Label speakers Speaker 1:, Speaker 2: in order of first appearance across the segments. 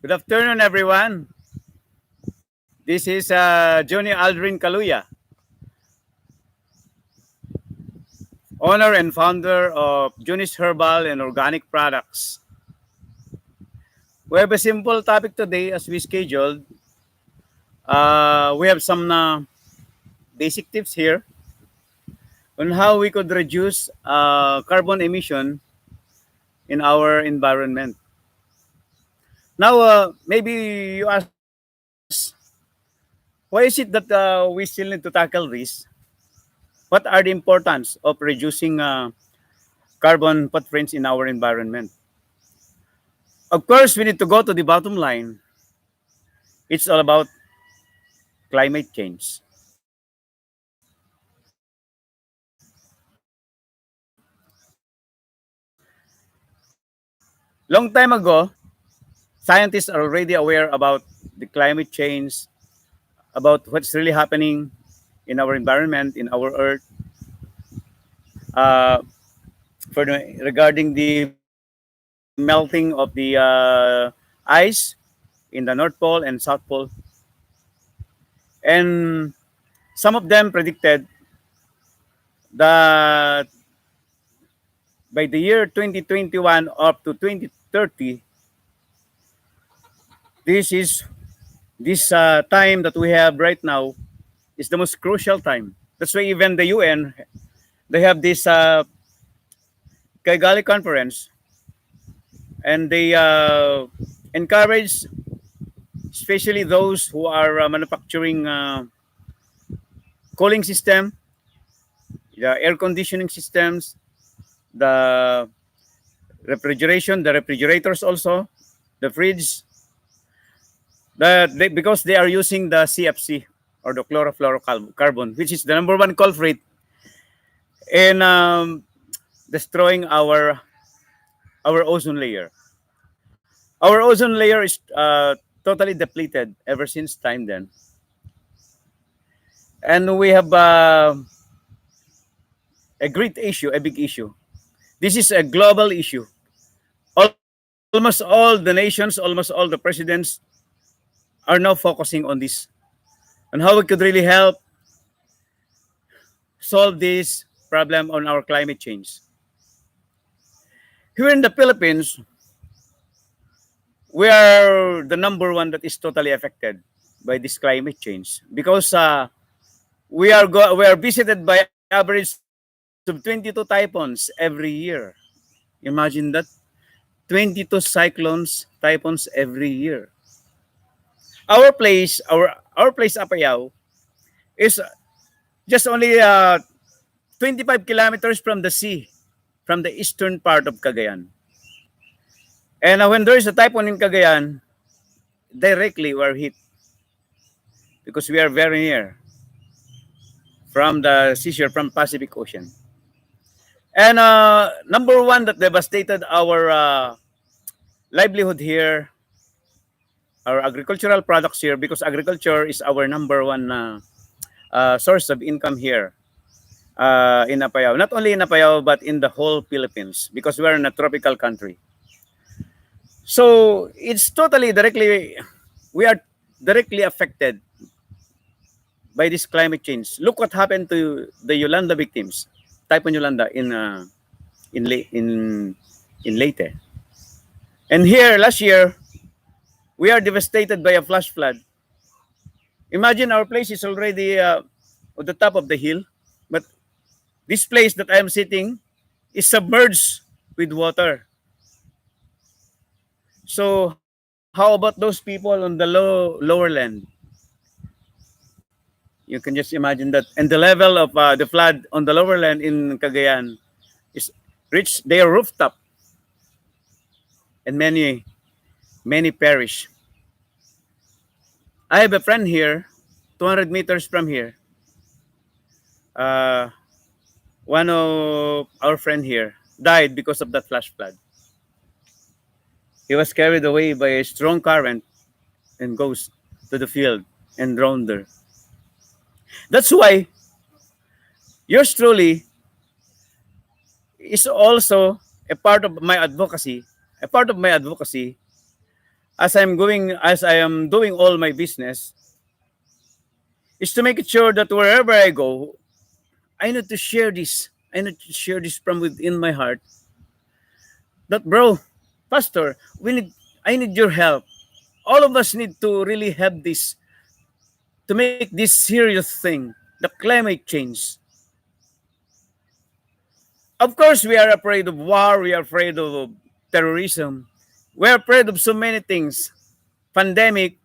Speaker 1: Good afternoon, everyone. This is Johnny Aldrin Kaluya, owner and founder of Junis Herbal and Organic Products. We have a simple topic today as we scheduled. We have some basic tips here on how we could reduce carbon emission in our environment. Now, maybe you ask, why is it that we still need to tackle this? What are the importance of reducing carbon footprints in our environment? Of course, we need to go to the bottom line. It's all about climate change. Long time ago, scientists are already aware about the climate change, about what's really happening in our environment, in our Earth, uh, regarding the melting of the ice in the North Pole and South Pole. And some of them predicted that by the year 2021 up to 2030, this is this time that we have right now is the most crucial time. That's why even the UN, they have this Kigali conference, and they encourage especially those who are manufacturing cooling system, the air conditioning systems, the the refrigerators also, the fridge, because they are using the CFC or the chlorofluorocarbon, which is the number one culprit in destroying our ozone layer. Our ozone layer is totally depleted ever since time then, and we have a great issue, a big issue. This is a global issue. Almost all the nations, almost all the presidents are now focusing on this, on how we could really help solve this problem on our climate change. Here in the Philippines, we are the number one that is totally affected by this climate change because we are visited by average of 22 typhoons every year. Imagine that, 22 cyclones, typhoons every year. Our place Apayao is just only 25 kilometers from the sea, from the eastern part of Cagayan. And when there is a typhoon in Cagayan, directly we're hit because we are very near from the seashore, from Pacific Ocean. And number one that devastated our livelihood here, our agricultural products here, because agriculture is our number one source of income here in Apayao. Not only in Apayao, but in the whole Philippines, because we're in a tropical country. So it's totally we are directly affected by this climate change. Look what happened to the Yolanda victims, Typhoon Yolanda in Leyte. And here last year, we are devastated by a flash flood. Imagine our place is already on the top of the hill, but this place that I am sitting is submerged with water. So how about those people on the lower land? You can just imagine that. And the level of the flood on the lower land in Cagayan is reached their rooftop, and many perish. I have a friend here, 200 meters from here. Uh, One of our friend here died because of that flash flood. He was carried away by a strong current and goes to the field and drowned there. That's why yours truly is also a part of my advocacy. A part of my advocacy as I am doing all my business, is to make it sure that wherever I go, I need to share this. I need to share this from within my heart. That bro, pastor, we need I need your help. All of us need to really have this to make this serious thing, the climate change. Of course, we are afraid of war, we are afraid of terrorism, we are afraid of so many things, pandemic,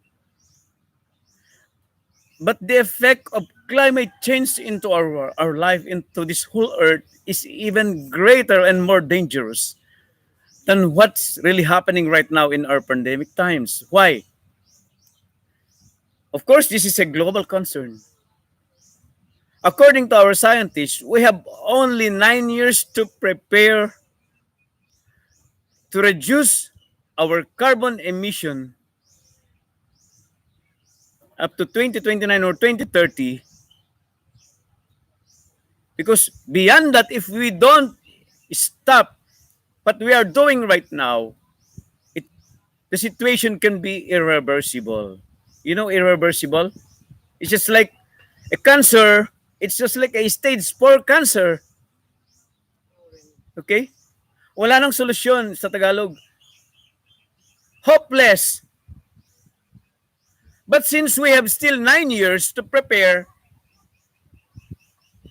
Speaker 1: but the effect of climate change into our life, into this whole earth, is even greater and more dangerous than what's really happening right now in our pandemic times. Why? Of course, this is a global concern. According to our scientists, we have only 9 years to prepare to reduce our carbon emission up to 2029 or 2030. Because beyond that, if we don't stop what we are doing right now, it, the situation can be irreversible. You know, irreversible? It's just like a cancer. It's just like a stage 4 cancer. Okay? Wala nang solusyon sa Tagalog. Hopeless. But since we have still 9 years to prepare,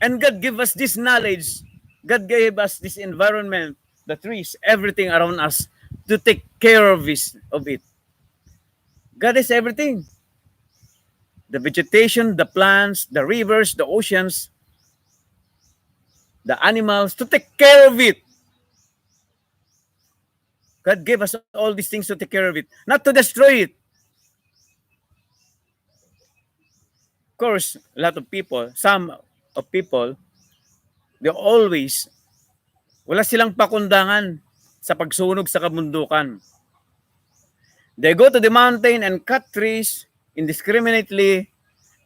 Speaker 1: and God gave us this knowledge, God gave us this environment, the trees, everything around us to take care of it. God is everything. The vegetation, the plants, the rivers, the oceans, the animals, to take care of it. God gave us all these things to take care of it, not to destroy it. Of course, a lot of people, some of people, they always, wala silang pakundangan sa pagsunog sa kabundukan. They go to the mountain and cut trees indiscriminately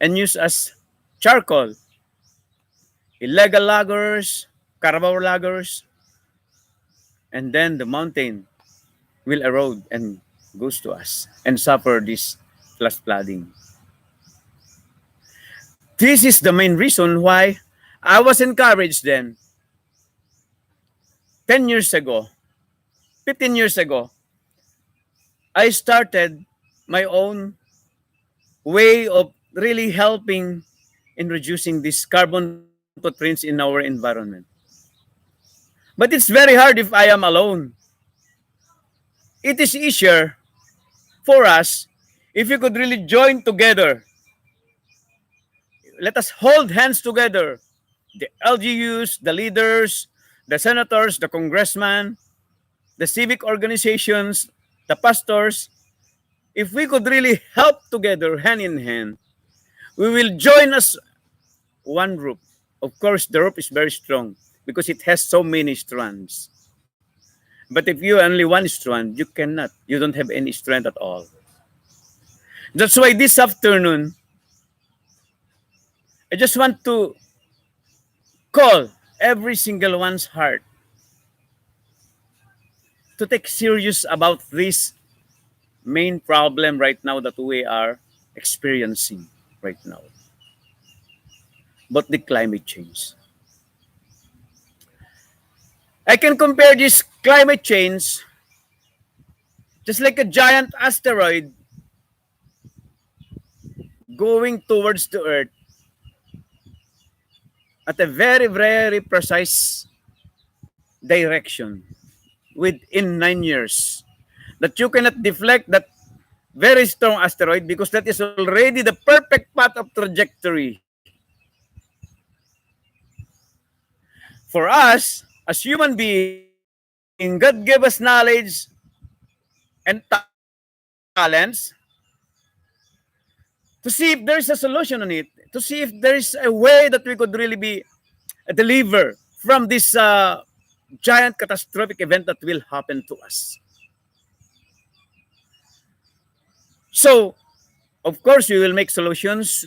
Speaker 1: and use as charcoal. Illegal loggers, Carabao loggers, and then the mountain will erode and goes to us and suffer this flash flooding. This is the main reason why I was encouraged then 10 years ago, 15 years ago, I started my own way of really helping in reducing these carbon footprints in our environment. But it's very hard if I am alone. It is easier for us if we could really join together. Let us hold hands together. The LGUs, the leaders, the senators, the congressmen, the civic organizations, the pastors. If we could really help together, hand in hand, we will join as one rope. Of course, the rope is very strong because it has so many strands. But if you only one strand, you cannot. You don't have any strength at all. That's why this afternoon, I just want to call every single one's heart to take serious about this main problem right now that we are experiencing right now. But the climate change. I can compare this climate change just like a giant asteroid going towards the Earth at a very, very precise direction within 9 years. That you cannot deflect that very strong asteroid because that is already the perfect path of trajectory. For us, as human beings, God gave us knowledge and talents to see if there is a solution on it, to see if there is a way that we could really be deliver from this giant catastrophic event that will happen to us. So, of course, we will make solutions.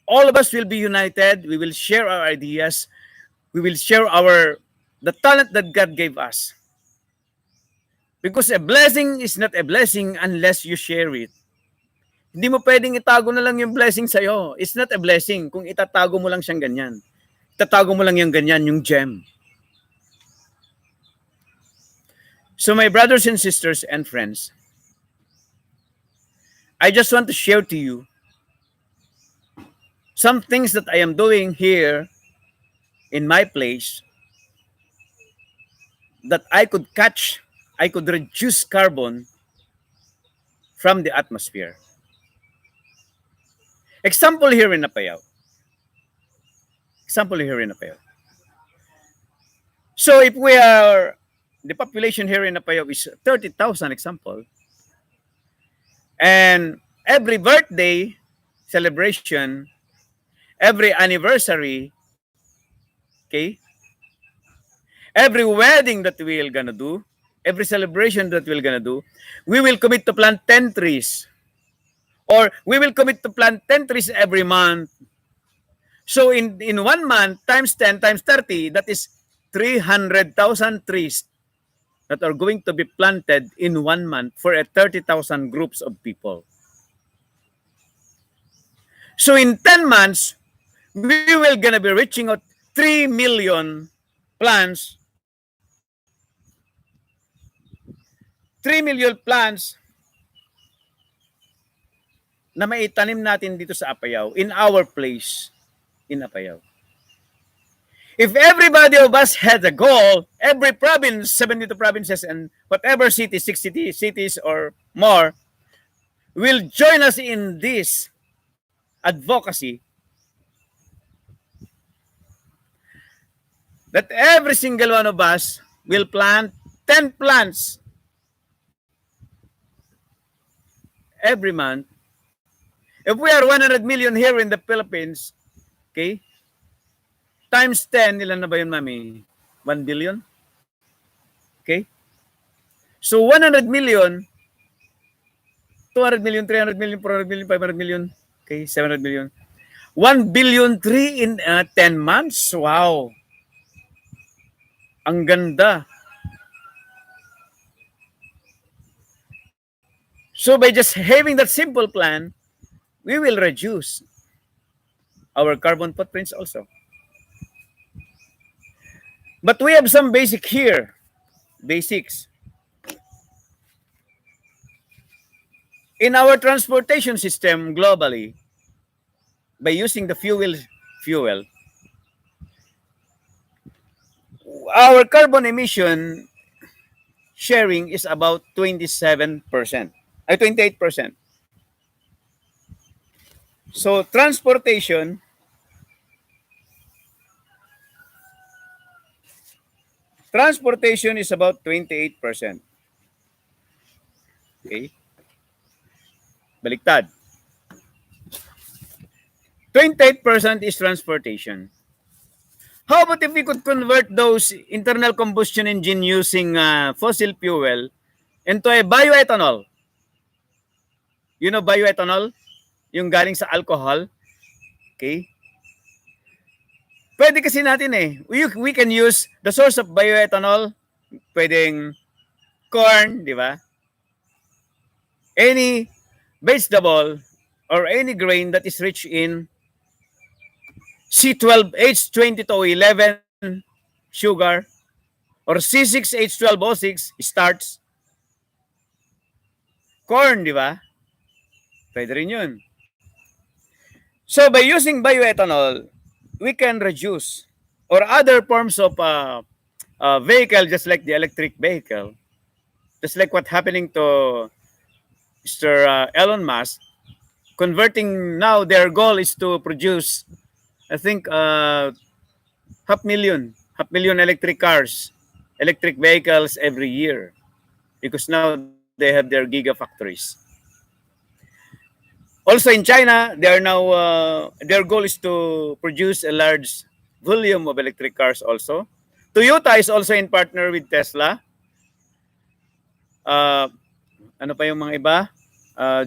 Speaker 1: All of us will be united. We will share our ideas. We will share the talent that God gave us. Because a blessing is not a blessing unless you share it. Hindi mo pwedeng itago na lang yung blessing sa'yo. It's not a blessing kung itatago mo lang siyang ganyan. Itatago mo lang yung ganyan, yung gem. So my brothers and sisters and friends, I just want to share to you some things that I am doing here in my place that I could reduce carbon from the atmosphere. Example here in Apayao. So if the population here in Apayao is 30,000 example, and every birthday celebration, every anniversary, okay, every wedding that we're gonna do, every celebration that we're gonna do, we will commit to plant 10 trees. Or we will commit to plant 10 trees every month. So in 1 month, times 10, times 30, that is 300,000 trees that are going to be planted in 1 month for a 30,000 groups of people. So in 10 months, we will gonna be reaching out 3 million plants. 3 million plants na maitanim natin dito sa Apayao, in our place in Apayao. If everybody of us had a goal, every province, 72 provinces and whatever cities, 60 cities or more, will join us in this advocacy, that every single one of us will plant 10 plants every month. If we are 100 million here in the Philippines, okay, times 10, ilan na ba yun, mami? 1 billion? Okay? So 100 million, 200 million, 300 million, 400 million, 500 million, okay, 700 million. 1 billion tree in 10 months? Wow! Ang ganda. So by just having that simple plan, we will reduce our carbon footprints also. But we have some basics. In our transportation system globally, by using the fuel, our carbon emission sharing is about 27%, 28%. So transportation is about 28%. Okay? Baliktad. 28% is transportation. How about if we could convert those internal combustion engine using fossil fuel into a bioethanol? You know bioethanol? Yung galing sa alcohol. Okay? Pwede kasi natin we can use the source of bioethanol. Pwedeng corn, di ba? Any vegetable or any grain that is rich in C12, H22O11 sugar or C6H12O6 starch. Corn, di ba? Pwede rin yun. So by using bioethanol, we can reduce or other forms of vehicle, just like the electric vehicle, just like what happening to Mr. Elon Musk, converting now their goal is to produce, I think, half million electric cars, electric vehicles every year, because now they have their gigafactories. Also in China, they are now their goal is to produce a large volume of electric cars also. Toyota is also in partner with Tesla. Ano pa yung mga iba?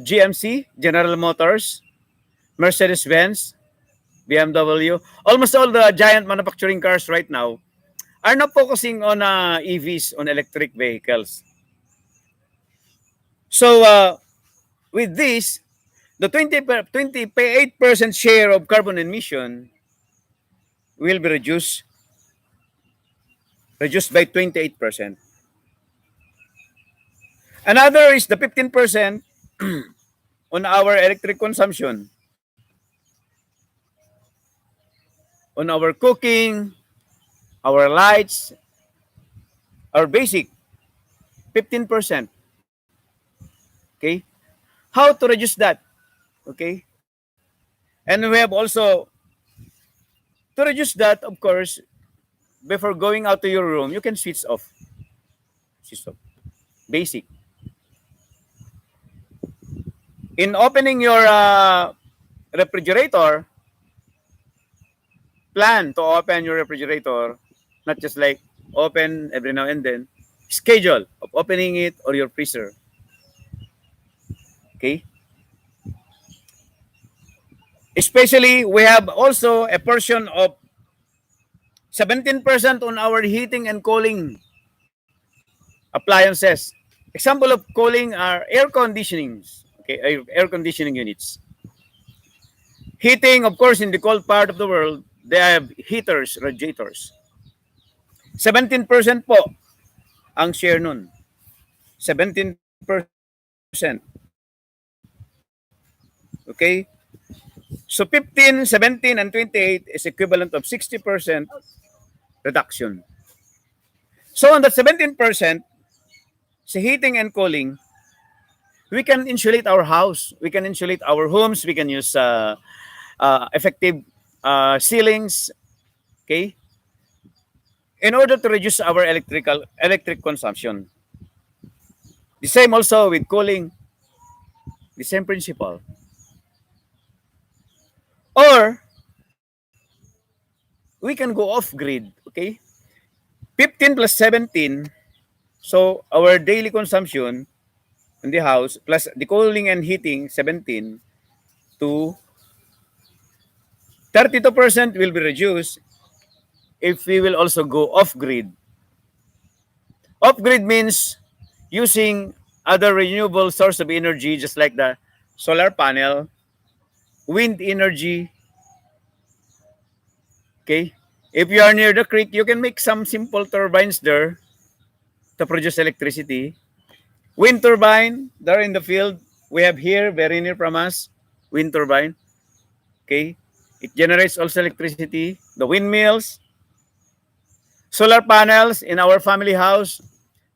Speaker 1: GMC, General Motors, Mercedes-Benz, BMW. Almost all the giant manufacturing cars right now are not focusing on EVs, on electric vehicles. So with this, the 28% share of carbon emission will be reduced by 28%. Another is the 15% on our electric consumption, on our cooking, our lights, our basic 15%. Okay? How to reduce that? Okay? And we have also to reduce that, of course, before going out to your room, you can switch off. Switch off. Basic. In opening your refrigerator, plan to open your refrigerator, not just like open every now and then. Schedule of opening it or your freezer. Okay? Especially, we have also a portion of 17% on our heating and cooling appliances. Example of cooling are air conditionings, okay, air conditioning units. Heating, of course, in the cold part of the world, they have heaters, radiators. 17% po ang share nun. 17%. Okay? So 15, 17, and 28 is equivalent of 60% reduction. So on that 17%, sa heating and cooling, we can insulate our house. We can insulate our homes. We can use effective ceilings. Okay? In order to reduce our electric consumption. The same also with cooling. The same principle. Or we can go off grid. Okay? 15 plus 17. So our daily consumption in the house plus the cooling and heating 17 to 32% will be reduced if we will also go off grid. Off grid means using other renewable source of energy just like the solar panel, wind energy. Okay? If you are near the creek, you can make some simple turbines there to produce electricity. Wind turbine, there in the field, we have here, very near from us, wind turbine. Okay? It generates also electricity. The windmills, solar panels in our family house,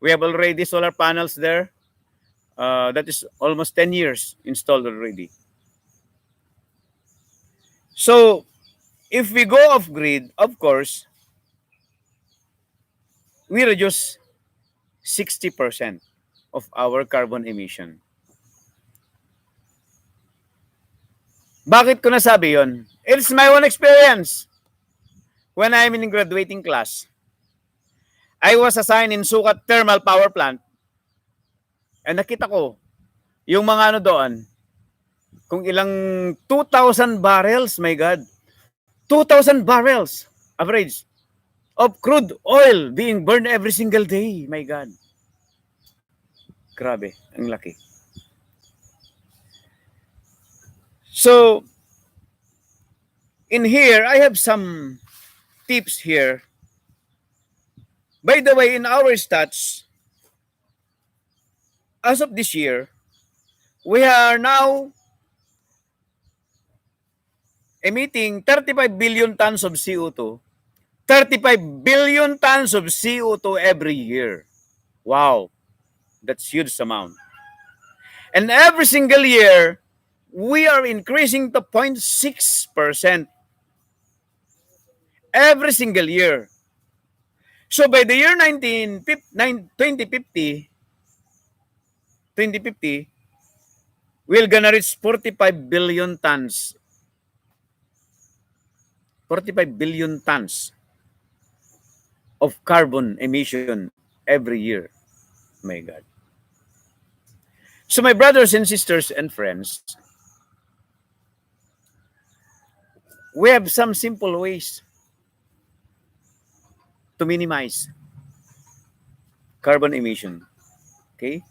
Speaker 1: we have already solar panels there. That is almost 10 years installed already. So, if we go off grid, of course, we reduce 60% of our carbon emission. Bakit ko nasabi yon? It's my own experience. When I'm in graduating class, I was assigned in Sukat Thermal Power Plant. And nakita ko, yung mga ano doon, kung ilang 2,000 barrels, my God. 2,000 barrels, average, of crude oil being burned every single day, my God. Grabe, ang laki. So, in here, I have some tips here. By the way, in our stats, as of this year, we are now emitting 35 billion tons of CO2. 35 billion tons of CO2 every year. Wow, that's huge amount. And every single year, we are increasing to 0.6%. Every single year. So by the year 2050, we're gonna reach 45 billion tons. 45 billion tons of carbon emission every year. My God. So my brothers and sisters and friends, we have some simple ways to minimize carbon emission. Okay?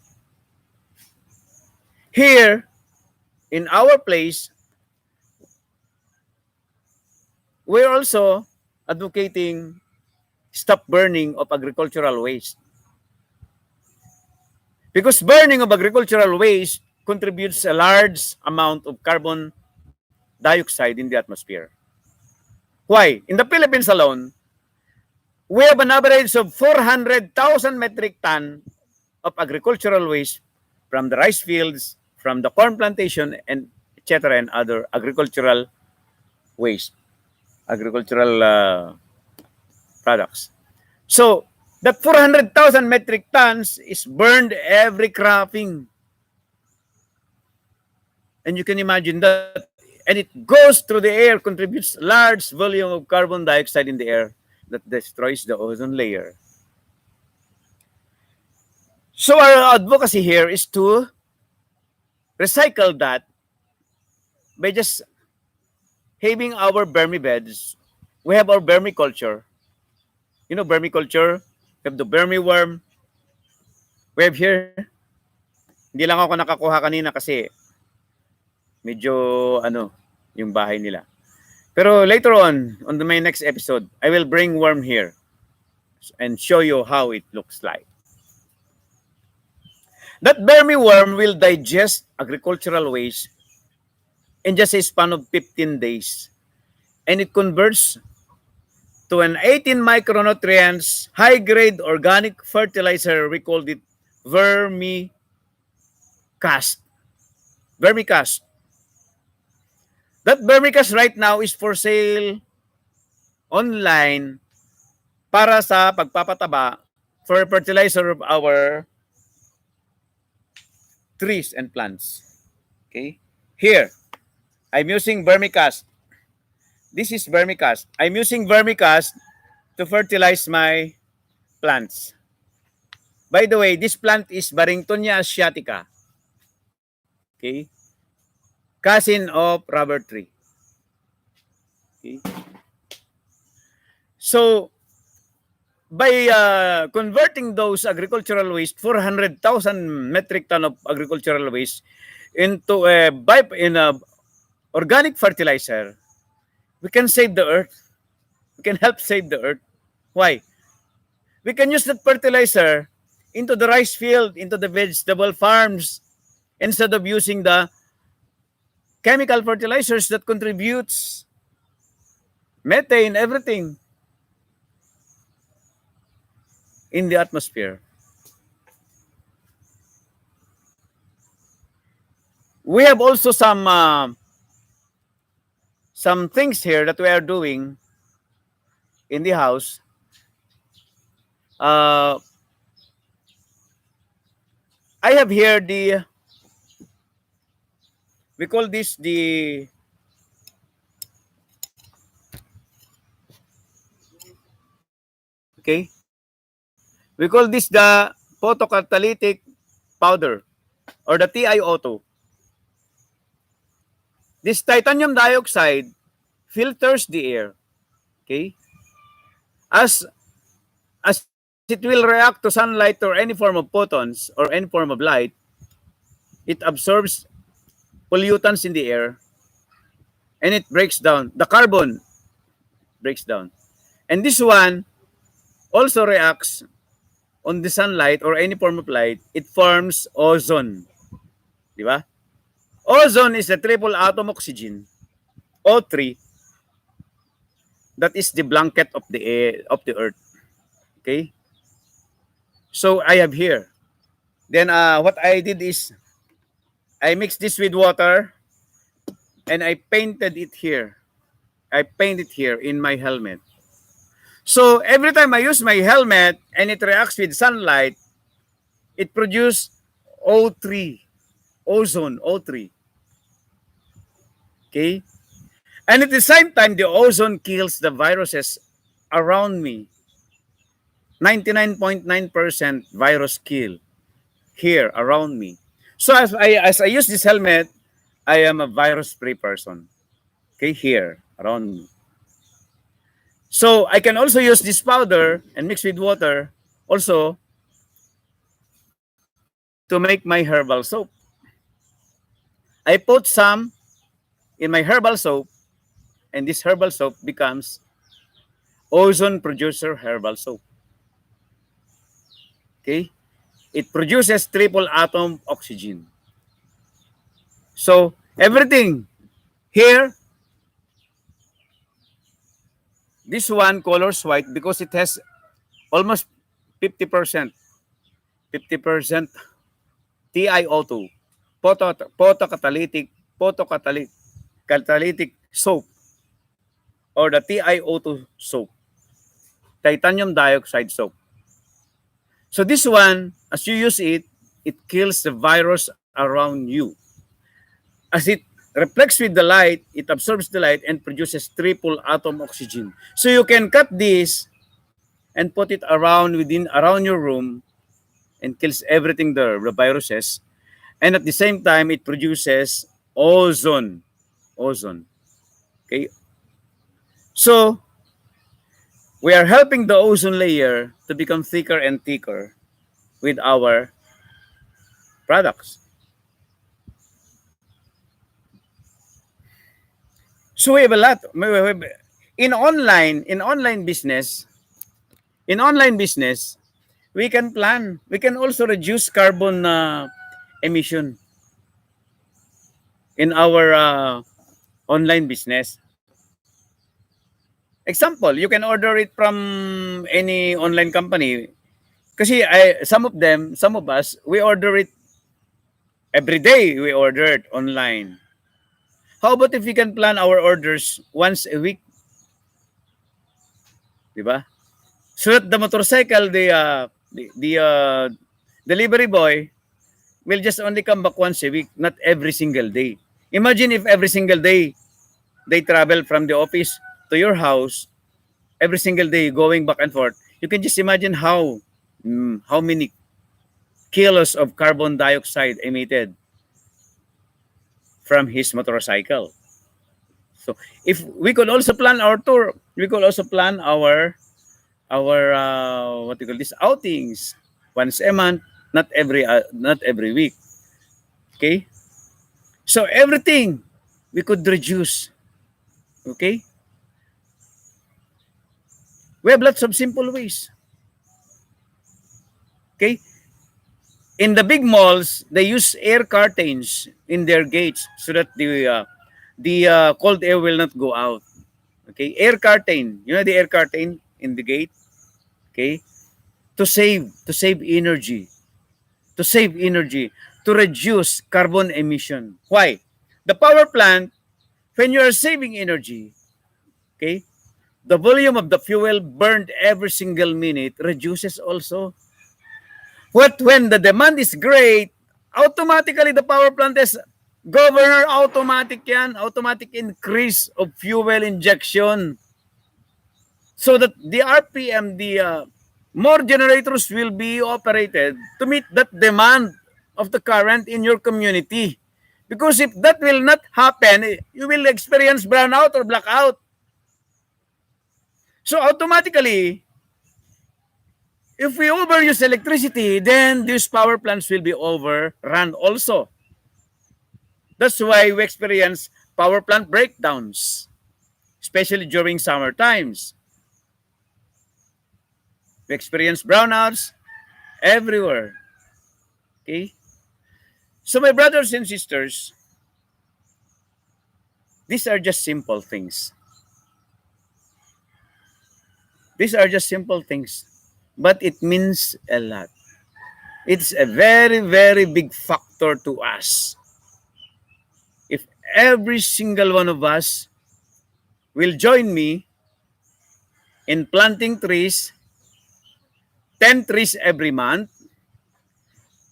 Speaker 1: Here, in our place, we're also advocating stop burning of agricultural waste. Because burning of agricultural waste contributes a large amount of carbon dioxide in the atmosphere. Why? In the Philippines alone, we have an average of 400,000 metric ton of agricultural waste from the rice fields, from the corn plantation, and etc. and other agricultural waste, agricultural products. So that 400,000 metric tons is burned every cropping. And you can imagine that, and it goes through the air, contributes large volume of carbon dioxide in the air that destroys the ozone layer. So our advocacy here is to recycle that by just having our vermibeds. We have our vermiculture. You know vermiculture? We have the vermiworm. We have here. Hindi lang ako nakakuha kanina kasi medyo yung bahay nila. Pero later on my next episode, I will bring worm here and show you how it looks like. That vermiworm will digest agricultural waste in just a span of 15 days. And it converts to an 18 micronutrients high-grade organic fertilizer. We called it vermicast. Vermicast. That vermicast right now is for sale online para sa pagpapataba for fertilizer of our trees and plants. Okay? Here, I'm using vermicast. This is vermicast. I'm using vermicast to fertilize my plants. By the way, this plant is Barringtonia asiatica. Okay? Cousin of rubber tree. Okay? So, by converting those agricultural waste, 400,000 metric ton of agricultural waste into a organic fertilizer, we can save the earth. We can help save the earth. Why? We can use that fertilizer into the rice field, into the vegetable farms, instead of using the chemical fertilizers that contributes methane, everything in the atmosphere. We have also some things here that we are doing in the house. I have here we call this okay, we call this the photocatalytic powder or the TiO2. This titanium dioxide filters the air. Okay? As it will react to sunlight or any form of photons or any form of light, it absorbs pollutants in the air and it breaks down. The carbon breaks down. And this one also reacts on the sunlight or any form of light. It forms ozone. Di ba? Ozone is a triple atom oxygen, O3, that is the blanket of the air, of the earth. Okay? So I have here. Then what I did is I mixed this with water and I painted it here. I painted here in my helmet. So every time I use my helmet and it reacts with sunlight, it produces O3, ozone, O3. Okay? And at the same time, the ozone kills the viruses around me. 99.9% virus kill here around me. So as I use this helmet, I am a virus-free person. Okay, here around me. So I can also use this powder and mix with water also to make my herbal soap. I put some in my herbal soap, and this herbal soap becomes ozone producer herbal soap. Okay? It produces triple atom oxygen. So, everything here, this one colors white because it has almost 50%, 50% TiO2, photocatalytic, catalytic soap, or the TiO2 soap, titanium dioxide soap. So this one, as you use it, it kills the virus around you. As it reflects with the light, it absorbs the light and produces triple atom oxygen. So you can cut this and put it around your room and kills everything there, the viruses. And at the same time, it produces ozone. Ozone. Okay. So we are helping the ozone layer to become thicker and thicker with our products. So we have a lot. In online business, we can plan. We can also reduce carbon emission in our online business. Example, you can order it from any online company. Kasi some of us, we order it every day. We order it online. How about if we can plan our orders once a week? Diba? So that the motorcycle, the delivery boy will just only come back once a week, not every single day. Imagine if every single day they travel from the office to your house, every single day going back and forth. You can just imagine how many kilos of carbon dioxide emitted from his motorcycle. So if we could also plan our tour, we could also plan our what do you call this, outings once a month, not every week. Okay, so everything we could reduce. Okay, we have lots of simple ways. Okay, in the big malls, they use air curtains in their gates so that the cold air will not go out. Okay, air curtain. You know the air curtain in the gate. Okay, to save energy, to reduce carbon emission. Why? The power plant, when you are saving energy, okay, the volume of the fuel burned every single minute reduces also. What when the demand is great, automatically the power plant is governor, automatic increase of fuel injection. So that the RPM, the more generators will be operated to meet that demand of the current in your community. Because if that will not happen, you will experience brownout or blackout. So automatically, if we overuse electricity, then these power plants will be overrun also. That's why we experience power plant breakdowns, especially during summer times. We experience brownouts everywhere. Okay? So my brothers and sisters, these are just simple things. These are just simple things, but it means a lot. It's a very, very big factor to us. If every single one of us will join me in planting trees, 10 trees every month,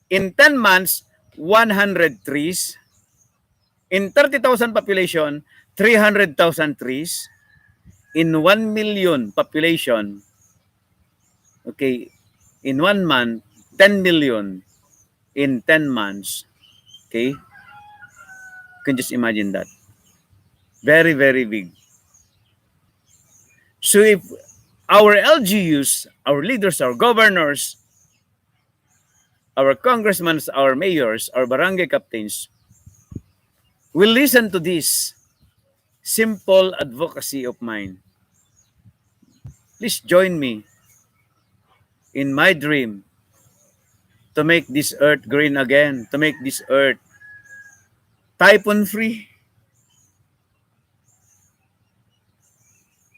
Speaker 1: in 10 months, 100 trees, in 30,000 population, 300,000 trees, in 1 million population, okay, in 1 month, 10 million in 10 months. Okay? You can just imagine that. Very, very big. So if our LGUs, our leaders, our governors, our congressmen, our mayors, our barangay captains will listen to this simple advocacy of mine. Please join me in my dream to make this earth green again, to make this earth typhoon-free.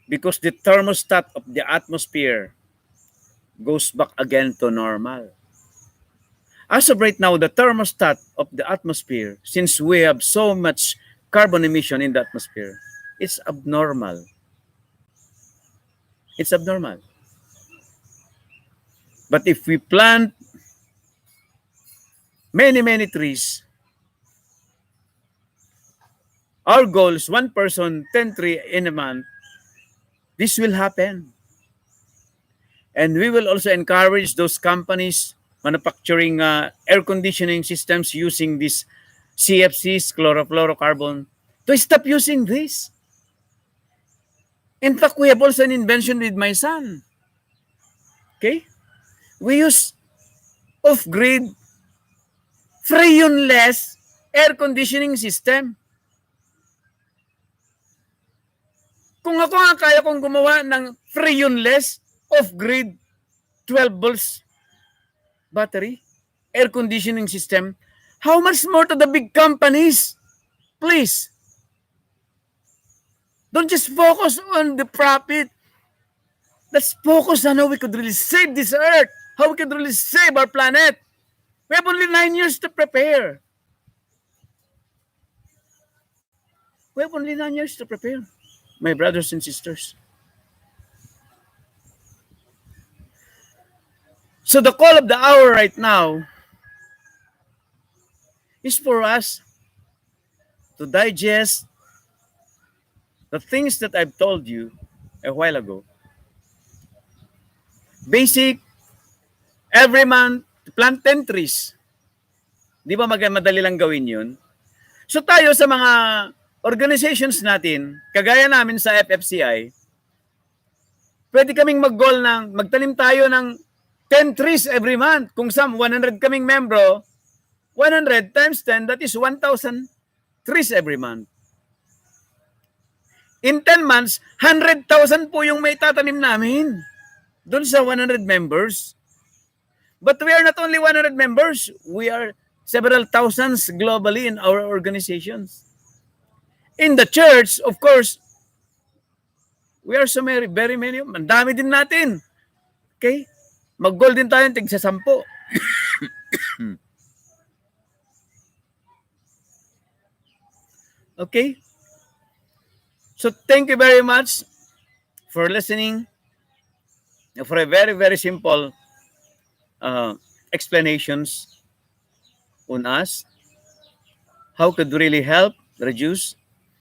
Speaker 1: Because the thermostat of the atmosphere goes back again to normal. As of right now, the thermostat of the atmosphere, since we have so much carbon emission in the atmosphere, it's abnormal. It's abnormal. But if we plant many, many trees, our goal is one person, 10 trees in a month, this will happen. And we will also encourage those companies manufacturing air conditioning systems using these CFCs, chlorofluorocarbon, to stop using this. In fact, we have also an invention with my son. Okay? We use off-grid, freon-less air conditioning system. Kung ako nga kaya kong gumawa ng freon-less, off-grid, 12 volts battery, air conditioning system, how much more to the big companies? Please. Don't just focus on the profit. Let's focus on how we could really save this earth, how we could really save our planet. We have only 9 years to prepare. We have only 9 years to prepare, my brothers and sisters. So the call of the hour right now is for us to digest the things that I've told you a while ago. Basic, every month, plant 10 trees. Di ba madali lang gawin yun? So tayo sa mga organizations natin, kagaya namin sa FFCI, pwede kaming mag-goal ng, magtanim tayo ng 10 trees every month. Kung 100 kaming membro, 100 times 10, that is 1,000 trees every month. In 10 months, 100,000 po yung may tatanim namin doon sa 100 members. But we are not only 100 members, we are several thousands globally in our organizations. In the church, of course, we are so many, very many. Ang dami din natin. Okay? Mag-goal din tayo tig sa 10. Okay? So thank you very much for listening, for a very, very simple explanations on us. How could really help reduce